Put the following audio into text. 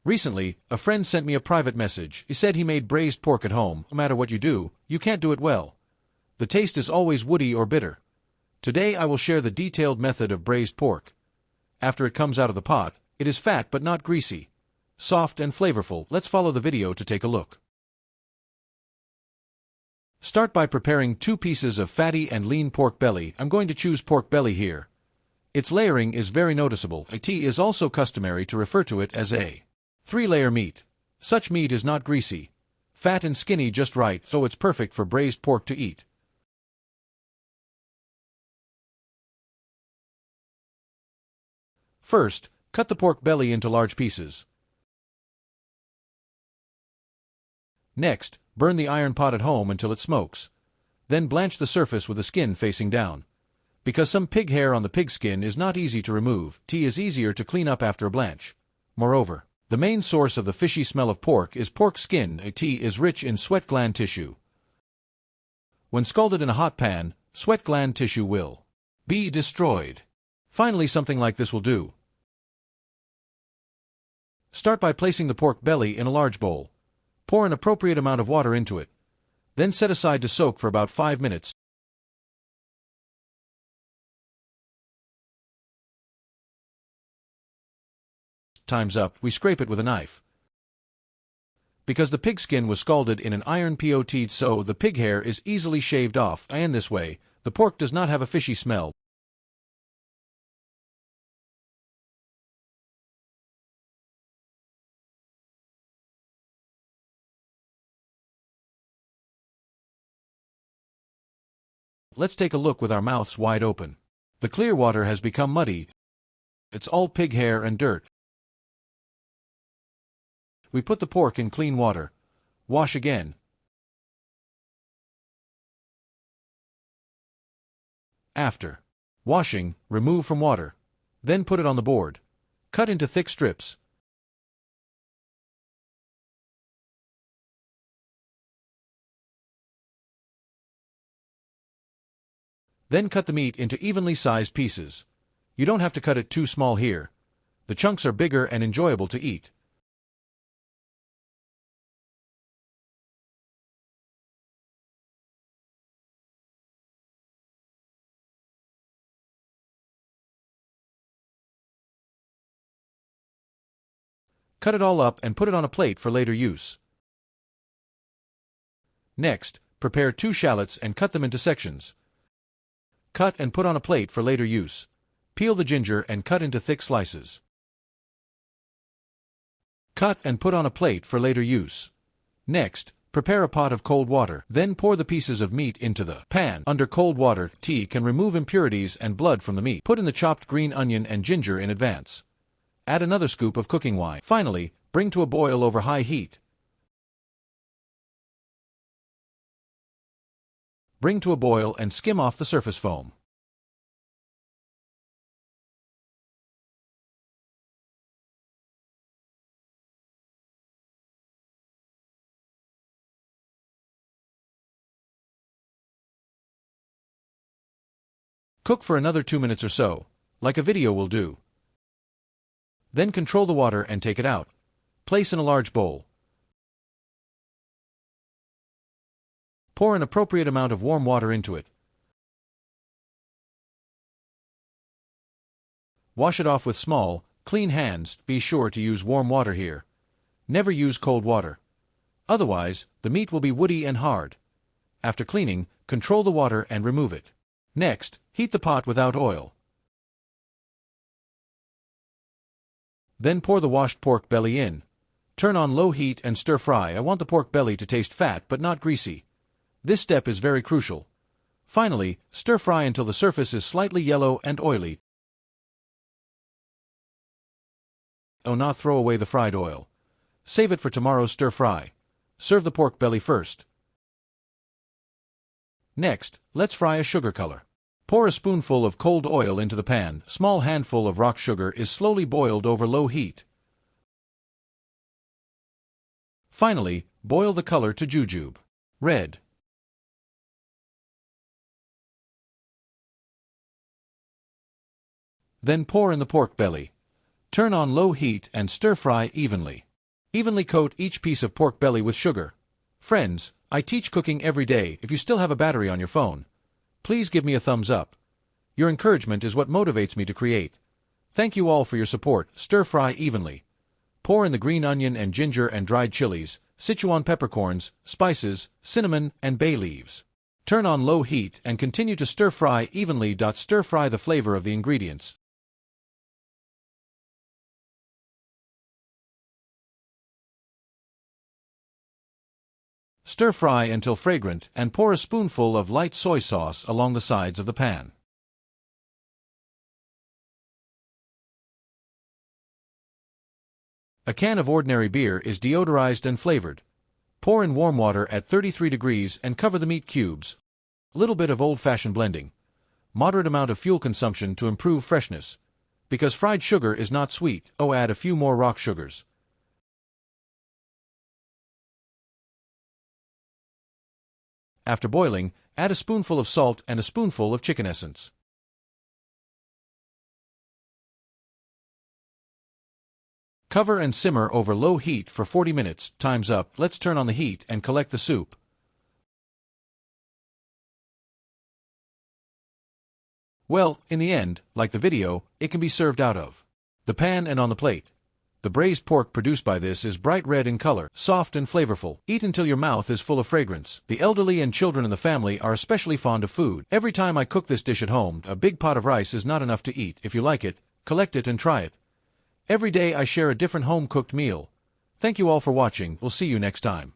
Recently, a friend sent me a private message. He said he made braised pork at home. No matter what you do, you can't do it well. The taste is always woody or bitter. Today I will share the detailed method of braised pork. After it comes out of the pot, it is fat but not greasy. Soft and flavorful. Let's follow the video to take a look. Start by preparing 2 pieces of fatty and lean pork belly. I'm going to choose pork belly here. Its layering is very noticeable. It is also customary to refer to it as a 3-layer meat. Such meat is not greasy, fat and skinny just right, so it's perfect for braised pork to eat. First, cut the pork belly into large pieces. Next, burn the iron pot at home until it smokes. Then blanch the surface with the skin facing down. Because some pig hair on the pig skin is not easy to remove, tea is easier to clean up after a blanch. Moreover, the main source of the fishy smell of pork is pork skin. Tea is rich in sweat gland tissue. When scalded in a hot pan, sweat gland tissue will be destroyed. Finally, something like this will do. Start by placing the pork belly in a large bowl. Pour an appropriate amount of water into it. Then set aside to soak for about 5 minutes. Time's up, we scrape it with a knife. Because the pig skin was scalded in an iron pot, so the pig hair is easily shaved off, and this way, the pork does not have a fishy smell. Let's take a look with our mouths wide open. The clear water has become muddy. It's all pig hair and dirt. We put the pork in clean water. Wash again. After washing, remove from water. Then put it on the board. Cut into thick strips. Then cut the meat into evenly sized pieces. You don't have to cut it too small here. The chunks are bigger and enjoyable to eat. Cut it all up and put it on a plate for later use. Next, prepare 2 shallots and cut them into sections. Cut and put on a plate for later use. Peel the ginger and cut into thick slices. Cut and put on a plate for later use. Next, prepare a pot of cold water. Then pour the pieces of meat into the pan. Under cold water, tea can remove impurities and blood from the meat. Put in the chopped green onion and ginger in advance. Add another scoop of cooking wine. Finally, bring to a boil over high heat. Bring to a boil and skim off the surface foam. Cook for another 2 minutes or so, like a video will do. Then control the water and take it out. Place in a large bowl. Pour an appropriate amount of warm water into it. Wash it off with small, clean hands. Be sure to use warm water here. Never use cold water. Otherwise, the meat will be woody and hard. After cleaning, control the water and remove it. Next, heat the pot without oil. Then pour the washed pork belly in. Turn on low heat and stir fry. I want the pork belly to taste fat but not greasy. This step is very crucial. Finally, stir fry until the surface is slightly yellow and oily. Do not throw away the fried oil. Save it for tomorrow's stir fry. Serve the pork belly first. Next, let's fry a sugar color. Pour a spoonful of cold oil into the pan. Small handful of rock sugar is slowly boiled over low heat. Finally, boil the color to jujube. Red. Then pour in the pork belly. Turn on low heat and stir fry evenly. Evenly coat each piece of pork belly with sugar. Friends, I teach cooking every day. If you still have a battery on your phone, please give me a thumbs up. Your encouragement is what motivates me to create. Thank you all for your support. Stir fry evenly. Pour in the green onion and ginger and dried chilies, Sichuan peppercorns, spices, cinnamon, and bay leaves. Turn on low heat and continue to stir fry evenly. Stir fry the flavor of the ingredients. Stir fry until fragrant and pour a spoonful of light soy sauce along the sides of the pan. A can of ordinary beer is deodorized and flavored. Pour in warm water at 33 degrees and cover the meat cubes. Little bit of old-fashioned blending. Moderate amount of fuel consumption to improve freshness. Because fried sugar is not sweet, add a few more rock sugars. After boiling, add a spoonful of salt and a spoonful of chicken essence. Cover and simmer over low heat for 40 minutes. Time's up. Let's turn on the heat and collect the soup. Well, in the end, like the video, it can be served out of the pan and on the plate. The braised pork produced by this is bright red in color, soft and flavorful. Eat until your mouth is full of fragrance. The elderly and children in the family are especially fond of food. Every time I cook this dish at home, a big pot of rice is not enough to eat. If you like it, collect it and try it. Every day I share a different home-cooked meal. Thank you all for watching. We'll see you next time.